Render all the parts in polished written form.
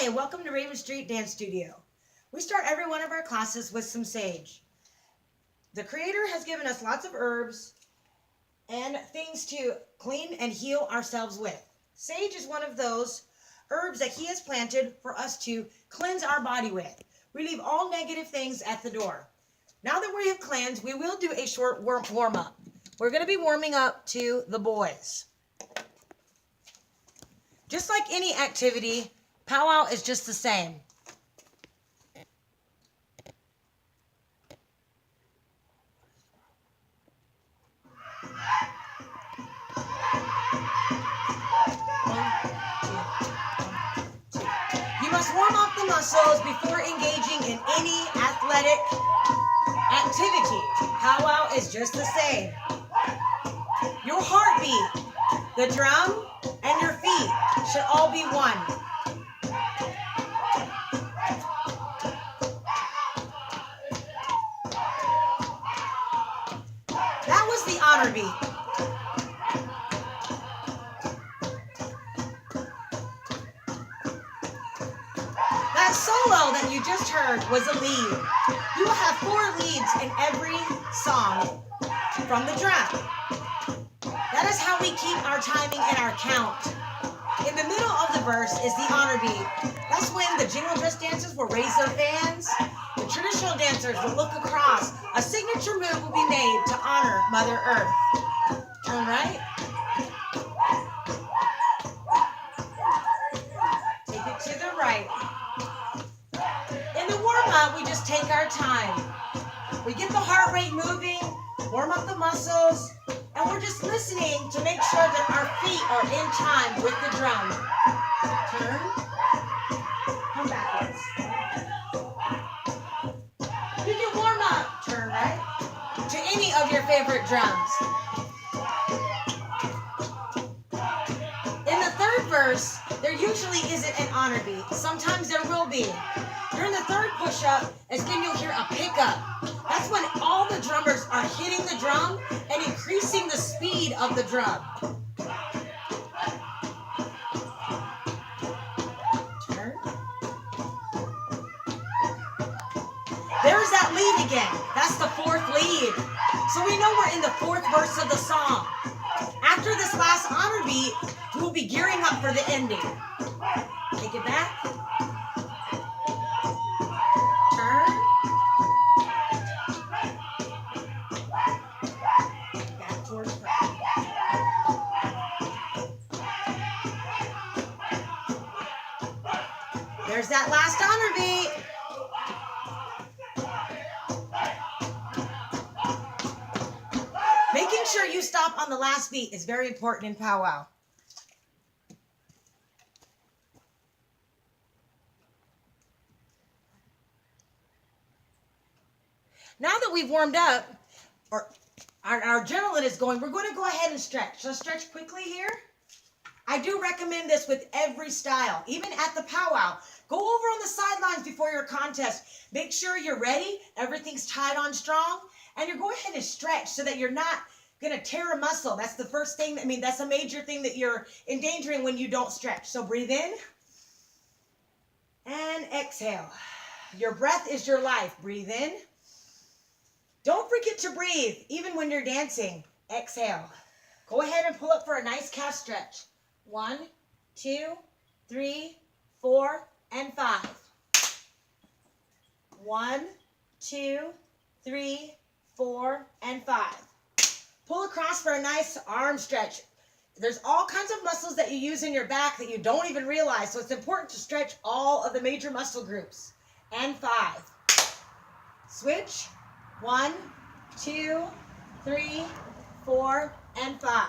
Hi, and welcome to Raven Street Dance Studio. We start every one of our classes with some sage. The Creator has given us lots of herbs and things to clean and heal ourselves with. Sage is one of those herbs that He has planted for us to cleanse our body with. We leave all negative things at the door. Now that we have cleansed, we will do a short warm-up. We're going to be warming up to the boys. Just like any activity, powwow is just the same. You must warm up the muscles before engaging in any athletic activity. Powwow is just the same. Your heartbeat, the drum, and your feet should all be one. That was the honor beat. That solo that you just heard was a lead. You will have 4 leads in every song from the drum. That is how we keep our timing and our count. In the middle of the verse is the honor beat. That's when the jingle dress dancers will raise their fans. The traditional dancers will look across. A signature move will be made to honor Mother Earth. Turn right. Take it to the right. In the warm-up, we just take our time. We get the heart rate moving, warm up the muscles, and we're just listening to make sure that our feet are in time with the drum. Turn. Come backwards. You can warm up, turn right, to any of your favorite drums. In the third verse, there usually isn't an honor beat. Sometimes there will be. During the third push-up, again, you'll hear a pickup. That's when all the drummers are hitting the drum and increasing the speed of the drum. Turn. There's that lead again. That's the 4th lead. So we know we're in the 4th verse of the song. After this last honor beat, we'll be gearing up for the ending. Take it back. Turn. Back towards front. There's that last honor beat. Making sure you stop on the last beat is very important in powwow. Now that we've warmed up, or our adrenaline is going, we're going to go ahead and stretch. Let's stretch quickly here. I do recommend this with every style, even at the powwow. Go over on the sidelines before your contest. Make sure you're ready. Everything's tied on strong. And you're going ahead and stretch so that you're not going to tear a muscle. That's the first thing. I mean, that's a major thing that you're endangering when you don't stretch. So breathe in and exhale. Your breath is your life. Breathe in. Don't forget to breathe, even when you're dancing. Exhale. Go ahead and pull up for a nice calf stretch. 1, 2, 3, 4, and 5. 1, 2, 3, 4, and 5. Pull across for a nice arm stretch. There's all kinds of muscles that you use in your back that you don't even realize, so it's important to stretch all of the major muscle groups. And 5. Switch. 1, 2, 3, 4, and 5.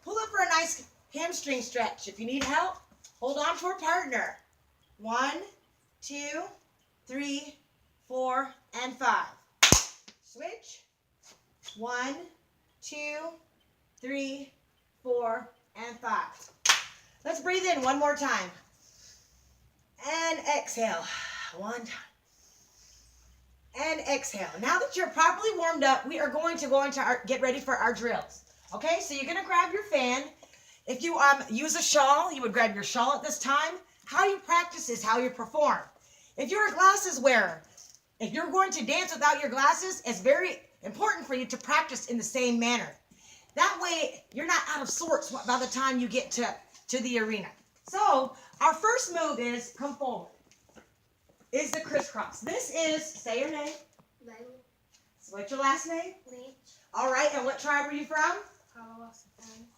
Pull up for a nice hamstring stretch. If you need help, hold on to a partner. 1, 2, 3, 4, and 5. Switch. 1, 2, 3, 4, and 5. Let's breathe in one more time. And exhale. One time. And exhale. Now that you're properly warmed up, we are going to go into get ready for our drills. Okay, so you're going to grab your fan. If you use a shawl, you would grab your shawl at this time. How you practice is how you perform. If you're a glasses wearer, if you're going to dance without your glasses, it's very important for you to practice in the same manner. That way, you're not out of sorts by the time you get to the arena. So, our first move is, come forward, is the crisscross. This is, say your name. Layla. What's your last name? Lynch. All right, and what tribe are you from? L.L.C.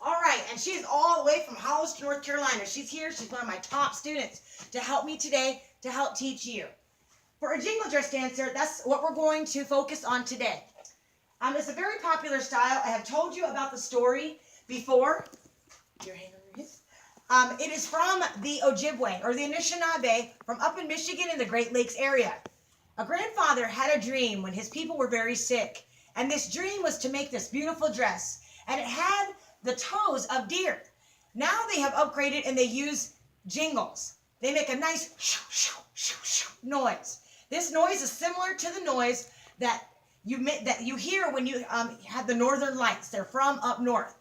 All right, and she's all the way from Hollister, North Carolina. She's here. She's one of my top students to help me today, to help teach you. For a jingle dress dancer, that's what we're going to focus on today. It's a very popular style. I have told you about the story before. Your hand on your hip. It is from the Ojibwe, or the Anishinaabe, from up in Michigan in the Great Lakes area. A grandfather had a dream when his people were very sick, and this dream was to make this beautiful dress, and it had the toes of deer. Now they have upgraded and they use jingles. They make a nice shoo, shoo, shoo, shoo noise. This noise is similar to the noise that you hear when you have the northern lights. They're from up north.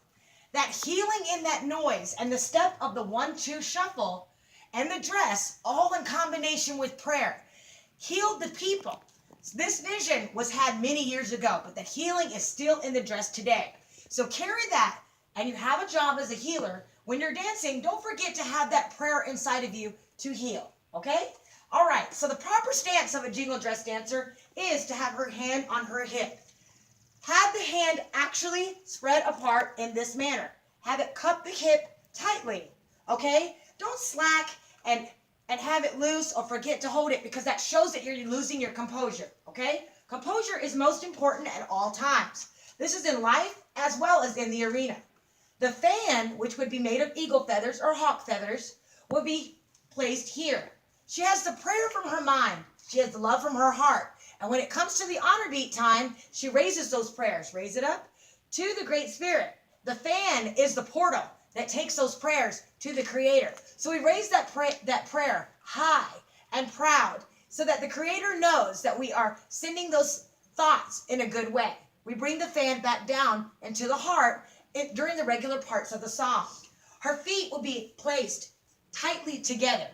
That healing in that noise and the step of the 1-2 shuffle and the dress, all in combination with prayer, healed the people. This vision was had many years ago, but the healing is still in the dress today. So carry that, and you have a job as a healer. When you're dancing, don't forget to have that prayer inside of you to heal, okay? All right, so the proper stance of a jingle dress dancer is to have her hand on her hip. Have the hand actually spread apart in this manner. Have it cup the hip tightly, okay? Don't slack and have it loose or forget to hold it, because that shows that you're losing your composure, okay? Composure is most important at all times. This is in life as well as in the arena. The fan, which would be made of eagle feathers or hawk feathers, will be placed here. She has the prayer from her mind. She has the love from her heart. And when it comes to the honor beat time, she raises those prayers. Raise it up to the Great Spirit. The fan is the portal that takes those prayers to the Creator. So we raise that prayer high and proud so that the Creator knows that we are sending those thoughts in a good way. We bring the fan back down into the heart during the regular parts of the song. Her feet will be placed tightly together.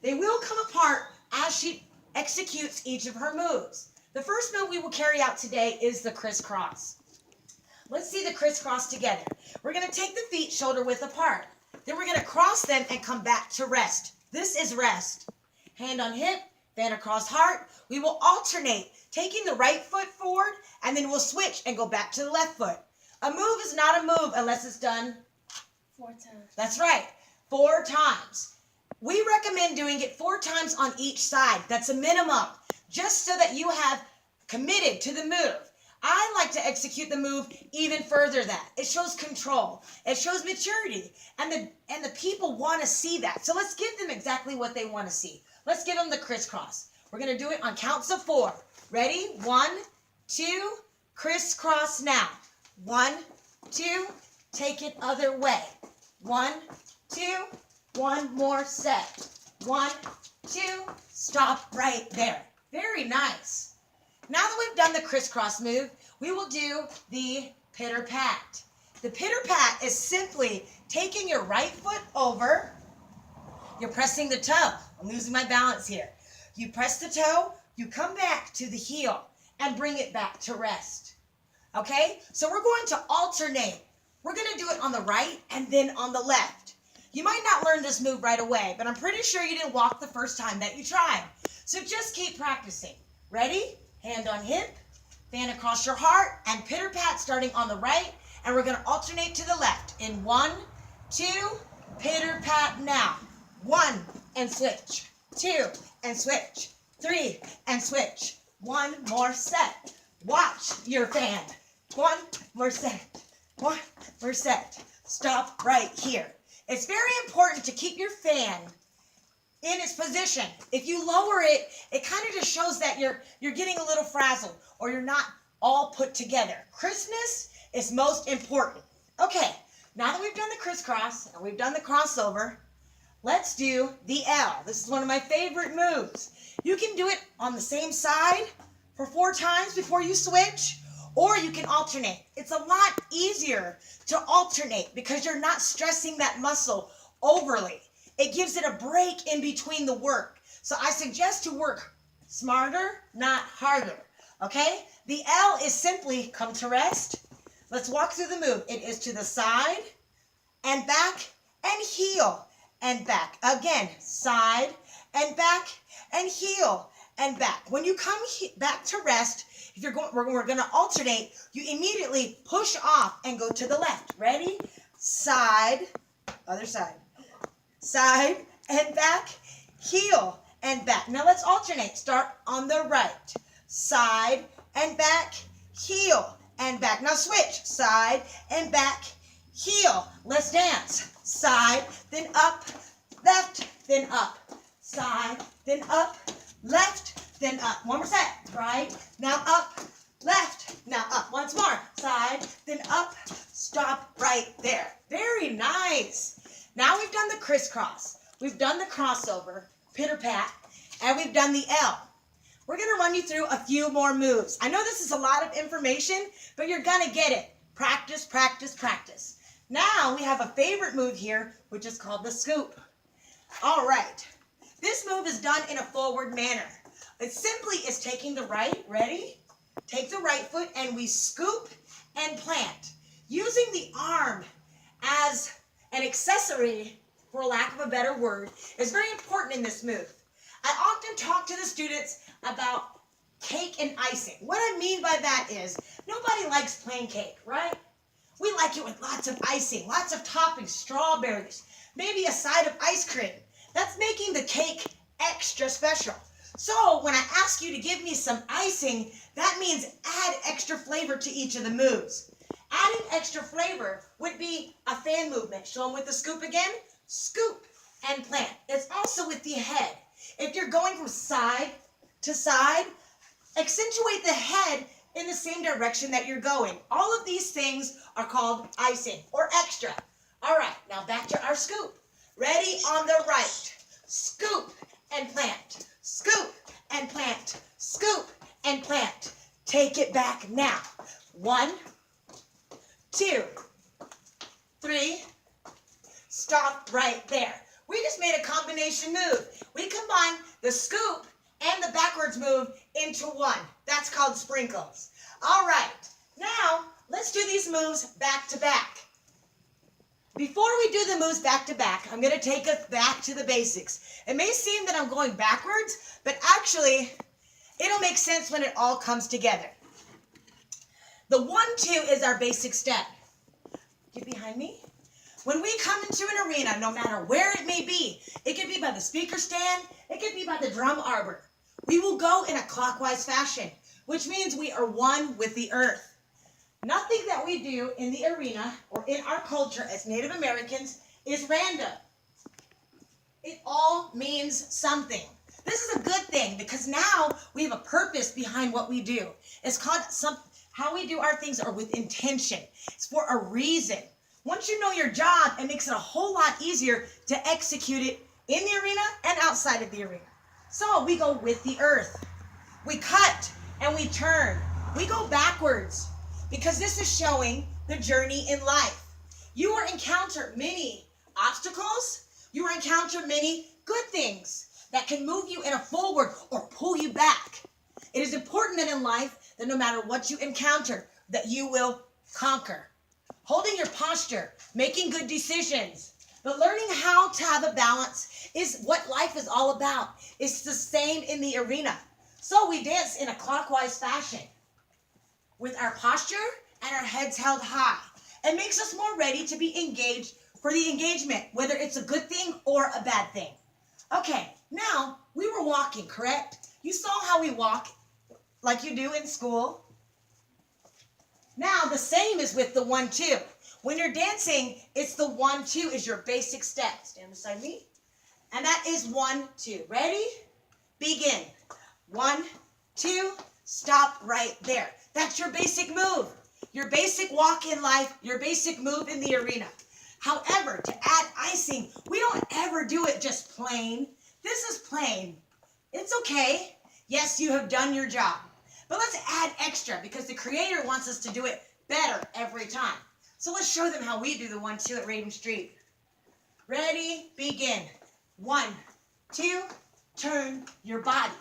They will come apart as she executes each of her moves. The first move we will carry out today is the crisscross. Let's see the crisscross together. We're going to take the feet shoulder width apart. Then we're going to cross them and come back to rest. This is rest. Hand on hip, fan across heart. We will alternate, taking the right foot forward, and then we'll switch and go back to the left foot. A move is not a move unless it's done 4 times. That's right, 4 times. We recommend doing it 4 times on each side. That's a minimum, just so that you have committed to the move. I like to execute the move even further that. It shows control. It shows maturity. And the people want to see that. So let's give them exactly what they want to see. Let's give them the crisscross. We're going to do it on counts of 4. Ready? 1, 2, crisscross now. 1, 2, take it other way. 1, 2, one more set. 1, 2, stop right there. Very nice. Now that we've done the crisscross move, we will do the pitter-pat. The pitter-pat is simply taking your right foot over. You're pressing the toe. I'm losing my balance here. You press the toe, you come back to the heel and bring it back to rest. Okay? So we're going to alternate. We're going to do it on the right and then on the left. You might not learn this move right away, but I'm pretty sure you didn't walk the first time that you tried. So just keep practicing. Ready? Hand on hip, fan across your heart, and pitter-pat starting on the right, and we're going to alternate to the left. In 1, 2, pitter-pat now. 1, and switch. 2, and switch. 3, and switch. 1 more set. Watch your fan. 1 more set. 1 more set. Stop right here. It's very important to keep your fan in its position. If you lower it, it kind of just shows that you're getting a little frazzled or you're not all put together. Crispness is most important. Okay, now that we've done the crisscross and we've done the crossover, let's do the L. This is one of my favorite moves. You can do it on the same side for 4 times before you switch, or you can alternate. It's a lot easier to alternate because you're not stressing that muscle overly. it gives it a break in between the work. So I suggest to work smarter, not harder. Okay? The L is simply come to rest. Let's walk through the move. It is to the side and back and heel and back. Again, side and back and heel and back. When you come back to rest, if you're going, we're going to alternate. You immediately push off and go to the left. Ready? Side, other side. Side and back, heel and back. Now let's alternate. Start on the right. Side and back, heel and back. Now switch. Side and back, heel. Let's dance. Side, then up, left, then up. Side, then up, left, then up. One more set. Right, now up, left, now up. Once more. Side, then up, stop right there. Very nice. Now we've done the crisscross. We've done the crossover, pitter-pat, and we've done the L. We're going to run you through a few more moves. I know this is a lot of information, but you're going to get it. Practice, practice, practice. Now we have a favorite move here, which is called the scoop. All right. This move is done in a forward manner. It simply is taking the right, ready? Take the right foot and we scoop and plant. Using the arm as an accessory, for lack of a better word, is very important in this move. I often talk to the students about cake and icing. What I mean by that is nobody likes plain cake, right? We like it with lots of icing, lots of toppings, strawberries, maybe a side of ice cream. That's making the cake extra special. So when I ask you to give me some icing, that means add extra flavor to each of the moves. Adding extra flavor would be a fan movement. Show them with the scoop again. Scoop and plant. It's also with the head. If you're going from side to side, accentuate the head in the same direction that you're going. All of these things are called icing or extra. All right, now back to our scoop. Ready on the right. Scoop and plant. Scoop and plant. Scoop and plant. Take it back now. 1, 2, 3. Stop right there. We just made a combination move. We combined the scoop and the backwards move into one. That's called sprinkles. All right. Now, let's do these moves back to back. Before we do the moves back to back, I'm going to take us back to the basics. It may seem that I'm going backwards, but actually, it'll make sense when it all comes together. The 1-2 is our basic step. Get behind me. When we come into an arena, no matter where it may be, it could be by the speaker stand, it could be by the drum arbor. We will go in a clockwise fashion, which means we are one with the earth. Nothing that we do in the arena or in our culture as Native Americans is random. It all means something. This is a good thing because now we have a purpose behind what we do. It's called how we do our things are with intention. It's for a reason. Once you know your job, it makes it a whole lot easier to execute it in the arena and outside of the arena. So we go with the earth. We cut and we turn. We go backwards because this is showing the journey in life. You will encounter many obstacles. You will encounter many good things that can move you in a forward or pull you back. It is important that in life that no matter what you encounter, that you will conquer. Holding your posture, making good decisions, but learning how to have a balance is what life is all about. It's the same in the arena. So we dance in a clockwise fashion with our posture and our heads held high. It makes us more ready to be engaged for the engagement, whether it's a good thing or a bad thing. Okay, now we were walking, correct? You saw how we walk like you do in school. Now the same is with the 1-2. When you're dancing, it's the 1-2 is your basic step. Stand beside me. And that is 1-2. Ready? Begin. 1, 2, stop right there. That's your basic move. Your basic walk in life, your basic move in the arena. However, to add icing, we don't ever do it just plain. This is plain. It's okay. Yes, you have done your job. But let's add extra because the Creator wants us to do it better every time. So let's show them how we do the 1-2 at Raven Street. Ready? Begin. 1, 2, turn your body.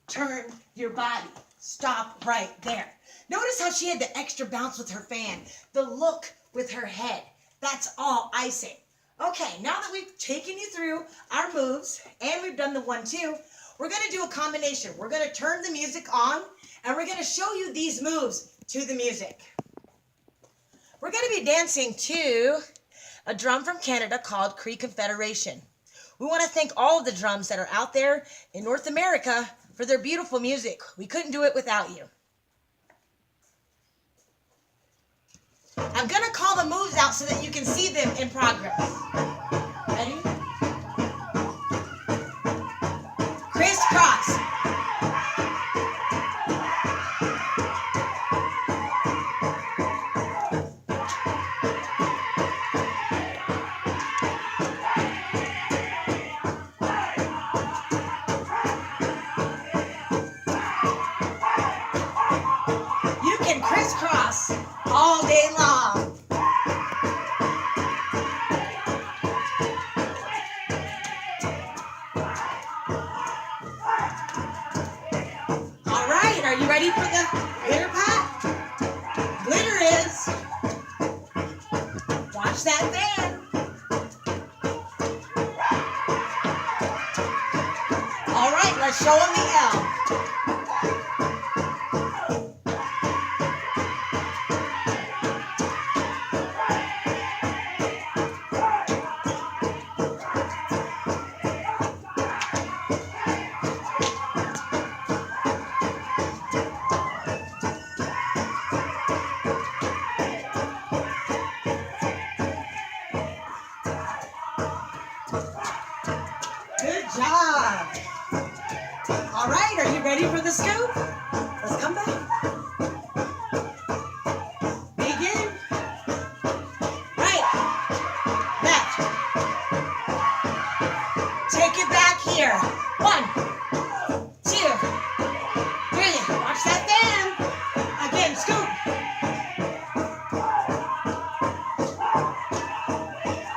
Turn your body. Stop right there. Notice how she had the extra bounce with her fan, the look with her head. That's all icing. Okay, now that we've taken you through our moves and we've done the 1, 2, we're going to do a combination. We're going to turn the music on and we're going to show you these moves to the music. We're going to be dancing to a drum from Canada called Cree Confederation. We want to thank all of the drums that are out there in North America for their beautiful music. We couldn't do it without you. I'm going to call the moves out so that you can see them in progress. Ready? Crisscross. You can crisscross all day long. All right, are you ready for the glitter pat? Glitter is. Watch that fan. All right, let's show them the L. Good job. All right, are you ready for the scoop? Let's come back. Begin. Right. Left. Take it back here. 1, 2, 3. Watch that fan. Again, scoop.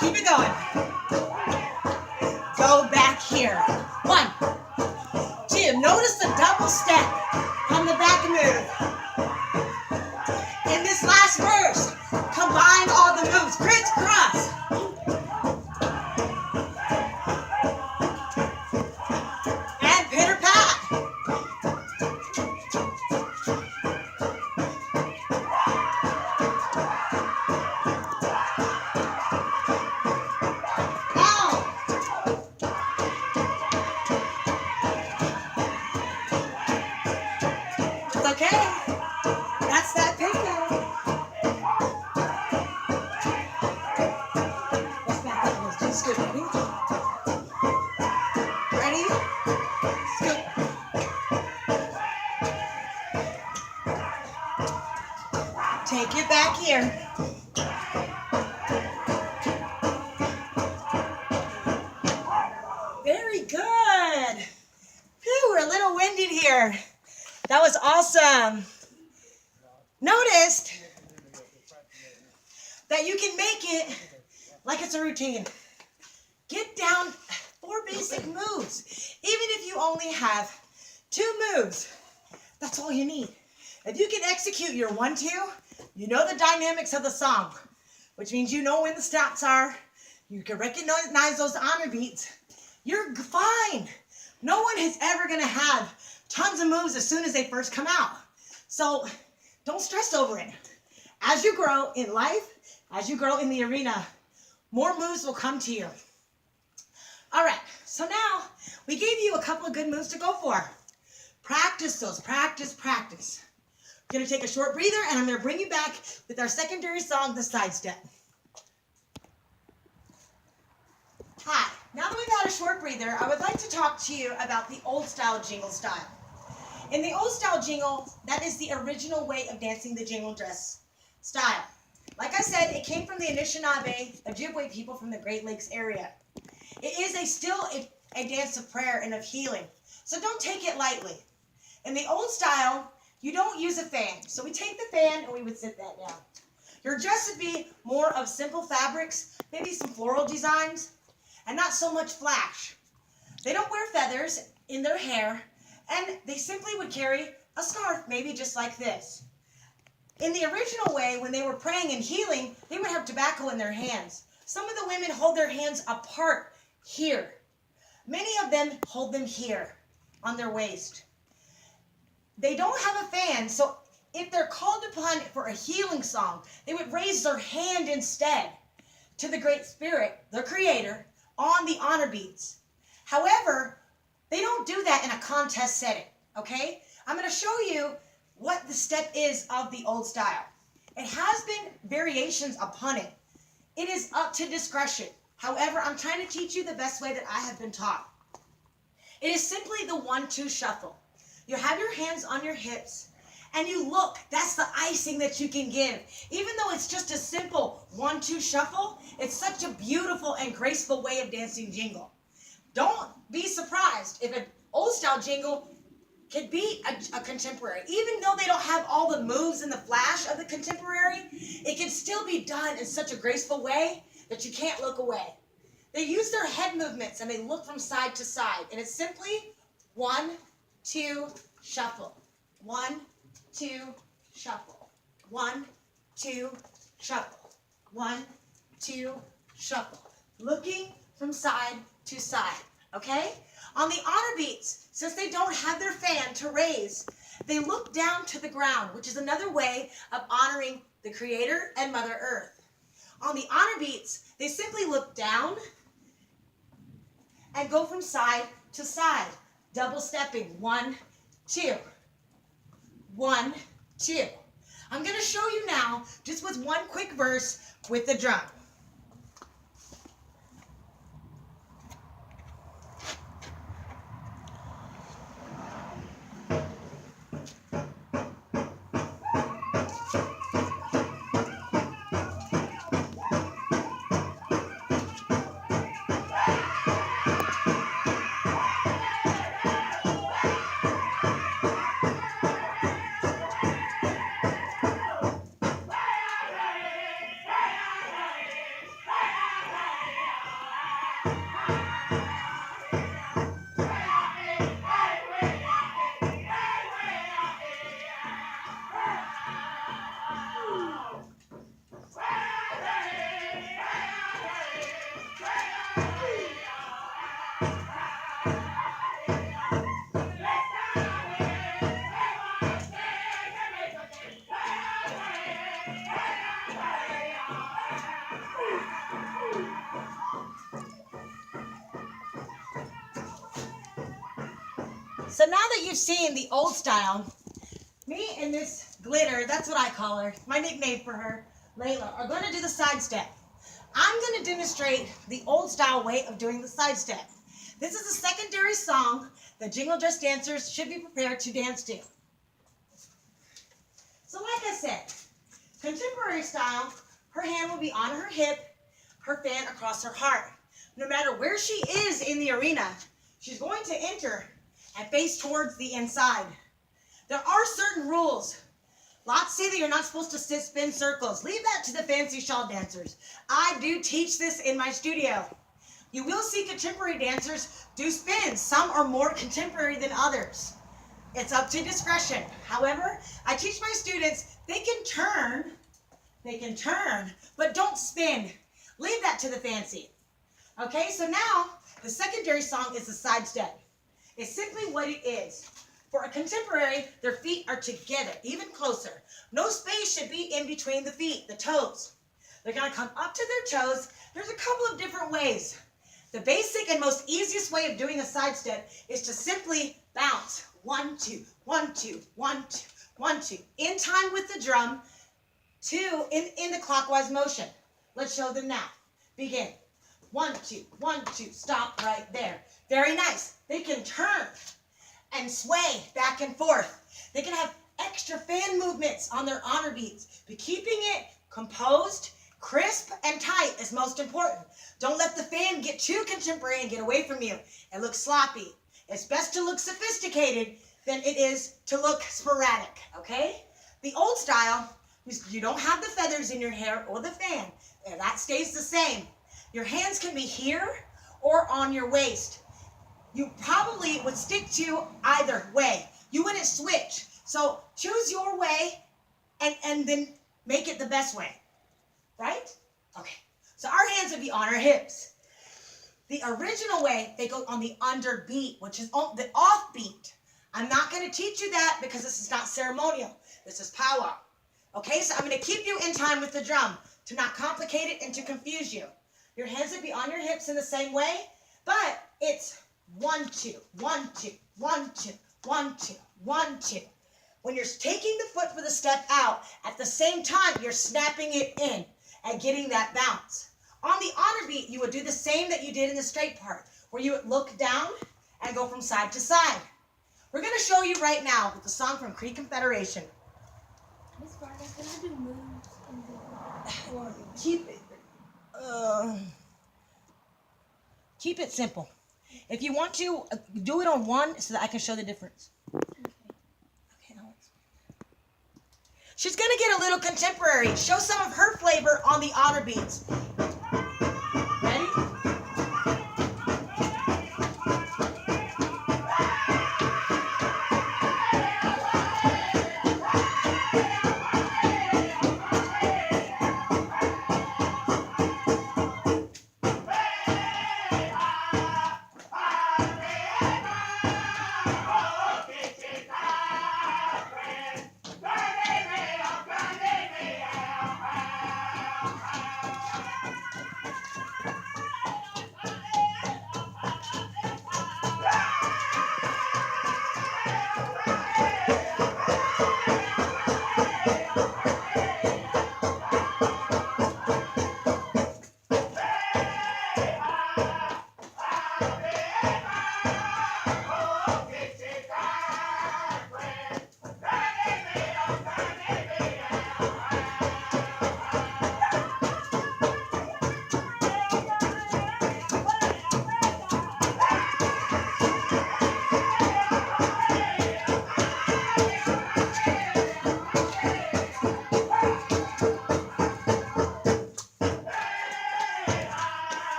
Keep it going. Go back here. 1, 2. Notice the double step on the back move. In this last verse, combine all the moves. Crisscross. And pitter pat. Now, it's okay. That's that picture. Let's back up. Let's do scoop. Ready? Ready? Scoop. Take it back here. Very good. Phew, we're a little winded here. That was awesome. Noticed that you can make it like it's a routine. Get down 4 basic moves. Even if you only have 2 moves, that's all you need. If you can execute your 1, 2, you know the dynamics of the song, which means you know when the stops are. You can recognize those honor beats. You're fine. No one is ever going to have tons of moves as soon as they first come out. So don't stress over it. As you grow in life, as you grow in the arena, more moves will come to you. All right, so now we gave you a couple of good moves to go for. Practice those, practice, practice. We're going to take a short breather and I'm going to bring you back with our secondary song, the Sidestep. Hi, now that we've had a short breather, I would like to talk to you about the old style jingle style. In the old style jingle, that is the original way of dancing the jingle dress style. Like I said, it came from the Anishinaabe, Ojibwe people from the Great Lakes area. It is still a dance of prayer and of healing, so don't take it lightly. In the old style, you don't use a fan, so we take the fan and we would sit that down. Your dress would be more of simple fabrics, maybe some floral designs, and not so much flash. They don't wear feathers in their hair, and they simply would carry a scarf, maybe just like this. In the original way, when they were praying and healing, they would have tobacco in their hands. Some of the women hold their hands apart here. Many of them hold them here on their waist. They don't have a fan, so if they're called upon for a healing song, they would raise their hand instead to the Great Spirit, the Creator, on the honor beads. However, they don't do that in a contest setting, okay? I'm going to show you what the step is of the old style. It has been variations upon it. It is up to discretion. However, I'm trying to teach you the best way that I have been taught. It is simply the 1-2 shuffle. You have your hands on your hips, and you look. That's the icing that you can give. Even though it's just a simple 1-2 shuffle, it's such a beautiful and graceful way of dancing jingle. Don't be surprised if an old style jingle can beat a contemporary. Even though they don't have all the moves and the flash of the contemporary, it can still be done in such a graceful way that you can't look away. They use their head movements and they look from side to side. And it's simply 1-2 shuffle. 1-2 shuffle. 1-2 shuffle. 1-2 shuffle. Looking from side to side. Okay? On the honor beats, since they don't have their fan to raise, they look down to the ground, which is another way of honoring the Creator and Mother Earth. On the honor beats, they simply look down and go from side to side, double stepping. 1-2. 1-2. I'm going to show you now, just with one quick verse with the drum. So now that you've seen the old style, me and this glitter, that's what I call her, my nickname for her, Layla, are going to do the sidestep. I'm going to demonstrate the old style way of doing the sidestep. This is a secondary song that jingle dress dancers should be prepared to dance to. So like I said, contemporary style, her hand will be on her hip, her fan across her heart. No matter where she is in the arena, she's going to enter and face towards the inside. There are certain rules. Lots say that you're not supposed to spin circles. Leave that to the fancy shawl dancers. I do teach this in my studio. You will see contemporary dancers do spins. Some are more contemporary than others. It's up to discretion. However, I teach my students they can turn, but don't spin. Leave that to the fancy. Okay, so now the secondary song is the sidestep. It's simply what it is. For a contemporary, their feet are together, even closer. No space should be in between the feet, the toes. They're going to come up to their toes. There's a couple of different ways. The basic and most easiest way of doing a sidestep is to simply bounce. 1-2, 1-2, 1-2, 1-2. In time with the drum, 2 in the clockwise motion. Let's show them now. Begin. 1-2, 1-2. Stop right there. Very nice. They can turn and sway back and forth. They can have extra fan movements on their honor beats, but keeping it composed, crisp, and tight is most important. Don't let the fan get too contemporary and get away from you and look sloppy. It's best to look sophisticated than it is to look sporadic, okay? The old style, you don't have the feathers in your hair or the fan, and that stays the same. Your hands can be here or on your waist. you probably would stick to either way. You wouldn't switch. So choose your way and then make it the best way. Right? Okay. So our hands would be on our hips. The original way, they go on the underbeat, which is the offbeat. I'm not going to teach you that because this is not ceremonial. This is powwow. Okay, so I'm going to keep you in time with the drum to not complicate it and to confuse you. Your hands would be on your hips in the same way, but it's 1, 2, 1, 2, 1, 2, 1, 2, 1, 2. When you're taking the foot for the step out, at the same time, you're snapping it in and getting that bounce. On the honor beat, you would do the same that you did in the straight part, where you would look down and go from side to side. We're going to show you right now with the song from Cree Confederation. Miss Barona, can I do moves and Keep it simple. If you want to, do it on one so that I can show the difference. Okay, Alex. She's going to get a little contemporary. Show some of her flavor on the honor beats. Ready?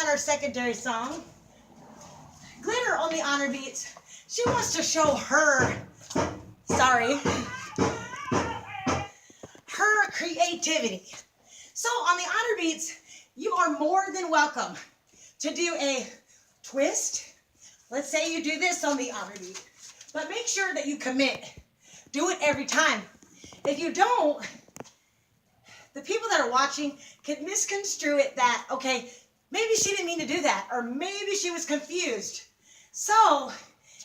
Our secondary song, Glitter on the honor beats. She wants to show her creativity. So on the honor beats, you are more than welcome to do a twist. Let's say you do this on the honor beat, but make sure that you commit. Do it every time. If you don't, the people that are watching could misconstrue it that, okay, maybe she didn't mean to do that, or maybe she was confused. So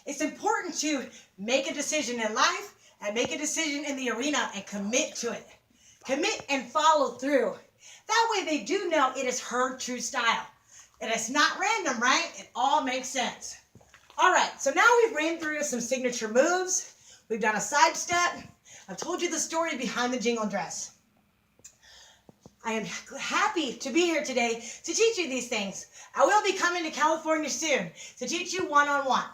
it's important to make a decision in life and make a decision in the arena and commit to it. Commit and follow through. That way they do know it is her true style. And it's not random, right? It all makes sense. All right, so now we've ran through some signature moves. We've done a sidestep. I've told you the story behind the jingle dress. I am happy to be here today to teach you these things. I will be coming to California soon to teach you one-on-one.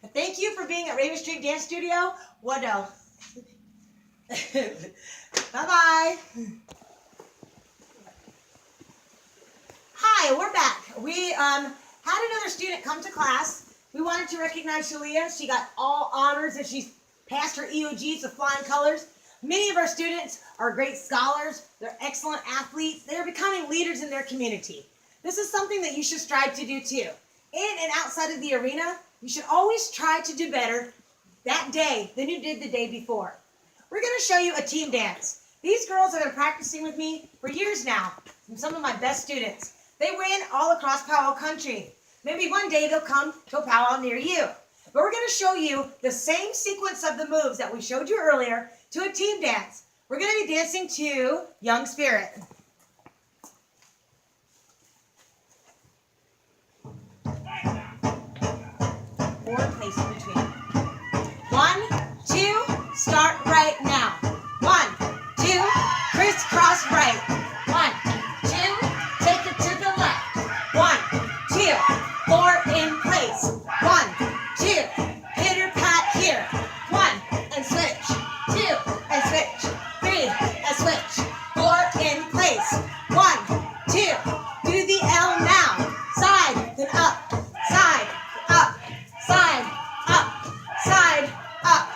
But thank you for being at Raven Street Dance Studio. Wado. Bye-bye. Hi, we're back. We had another student come to class. We wanted to recognize Chaliyah. She got all honors and she passed her EOGs with flying colors. Many of our students are great scholars. They're excellent athletes. They're becoming leaders in their community. This is something that you should strive to do too. In and outside of the arena, you should always try to do better that day than you did the day before. We're going to show you a team dance. These girls have been practicing with me for years now. Some of my best students. They win all across powwow country. Maybe one day they'll come to a powwow near you. But we're going to show you the same sequence of the moves that we showed you earlier to a team dance. We're going to be dancing to Young Spirit. 4 place in between. 1, 2, start right now. 1, 2, crisscross right. 1, 2, take it to the left. 1, 2, 4 in place. 1, 2, pitter pat here. 1 and switch. 2 and switch. 3 and switch. 4 in place. 1, 2, do the L now. Side, then up. Side, up. Side, up. Side, up.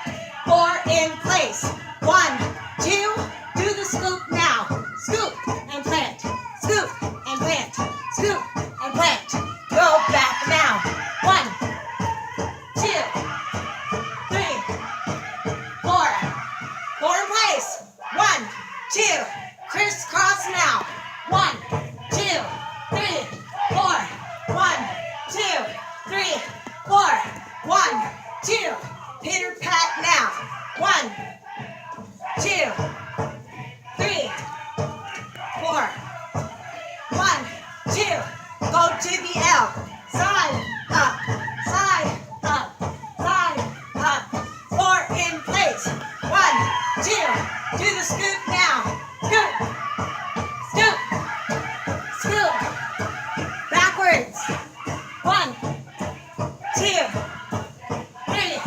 4 in place. 1, 2, do the scoop now. Scoop and plant. Scoop and plant. Scoop and plant. Go back now. 1, 2, 3, 4. 4 in place. 1, 2, crisscross now. 1, 2, 3, 4. 1, 2, 3, 4. 1, 2, pitter pat now. 1, 2, 3, 4. 1, 2, go to the L. Side, up, side, up, side, up. 4 in place. 1, 2, do the scoop now. Scoop, scoop, scoop. Backwards. 1, 2, 3,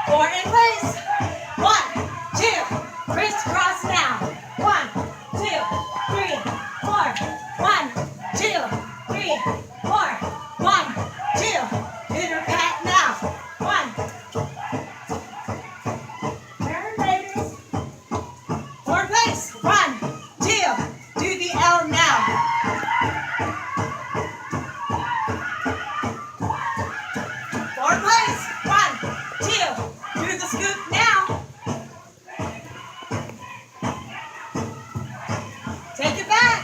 4 in place. 1, 2, crisscross now. 1, 2, 3, 4. 1, 2, 3, 4. 1, 2, pitter pat now. 1. Turn, ladies. 4 in place. 1, 2, do the L now. 4 in place. 1, 2, do the scoop now. Take it back.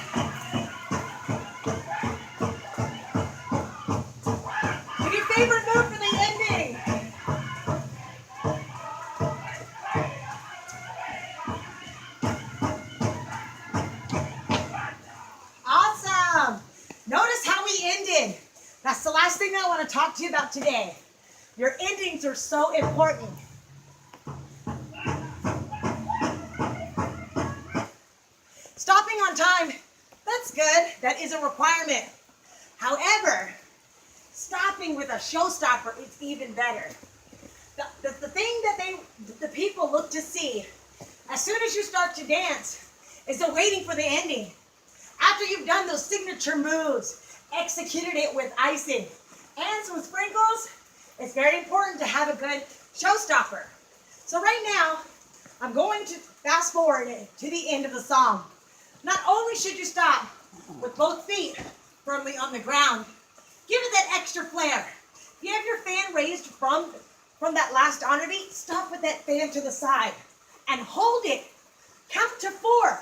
Do your favorite move for the ending. Awesome. Notice how we ended. That's the last thing I want to talk to you about today. Your endings are so important. Stopping on time, that's good. That is a requirement. However, stopping with a showstopper is even better. The thing that the people look to see as soon as you start to dance is they're waiting for the ending. After you've done those signature moves, executed it with icing and some sprinkles, it's very important to have a good showstopper. So right now, I'm going to fast forward to the end of the song. Not only should you stop with both feet firmly on the ground, give it that extra flair. If you have your fan raised from that last honor beat, stop with that fan to the side and hold it. Count to 4.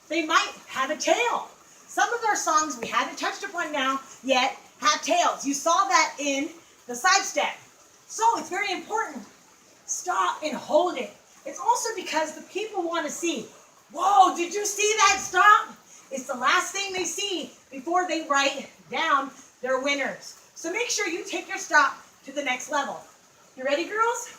They might have a tail. Some of our songs we haven't touched upon now yet have tails. You saw that in the sidestep. So it's very important. Stop and hold it. It's also because the people want to see, whoa, did you see that stop? It's the last thing they see before they write down their winners. So make sure you take your stop to the next level. You ready, girls?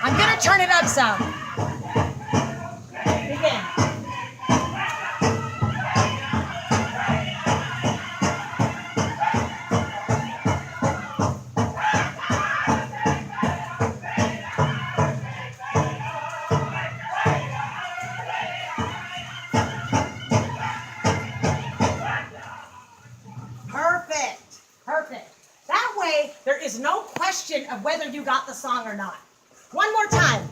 I'm going to turn it up some. Begin. Perfect. Perfect. That way, there is no question of whether of you got the song or not. One more time.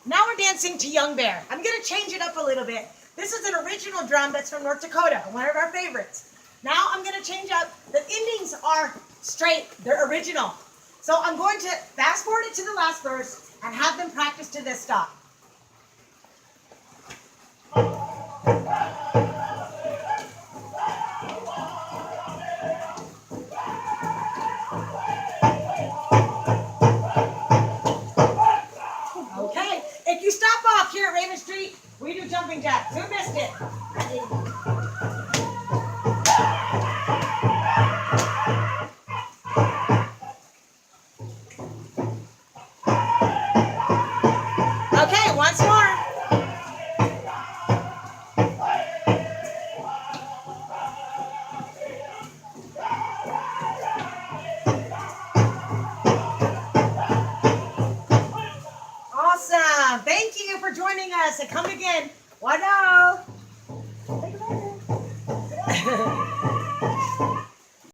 Now we're dancing to Young Bear. I'm going to change it up a little bit. This is an original drum that's from North Dakota, one of our favorites. Now I'm going to change up. The endings are straight. They're original. So I'm going to fast forward it to the last verse and have them practice to this stop. Okay, if you stop off here at Raven Street, we do jumping jacks. Who missed it? Okay, once more. Awesome. Thank you for joining us. And come again. Wado.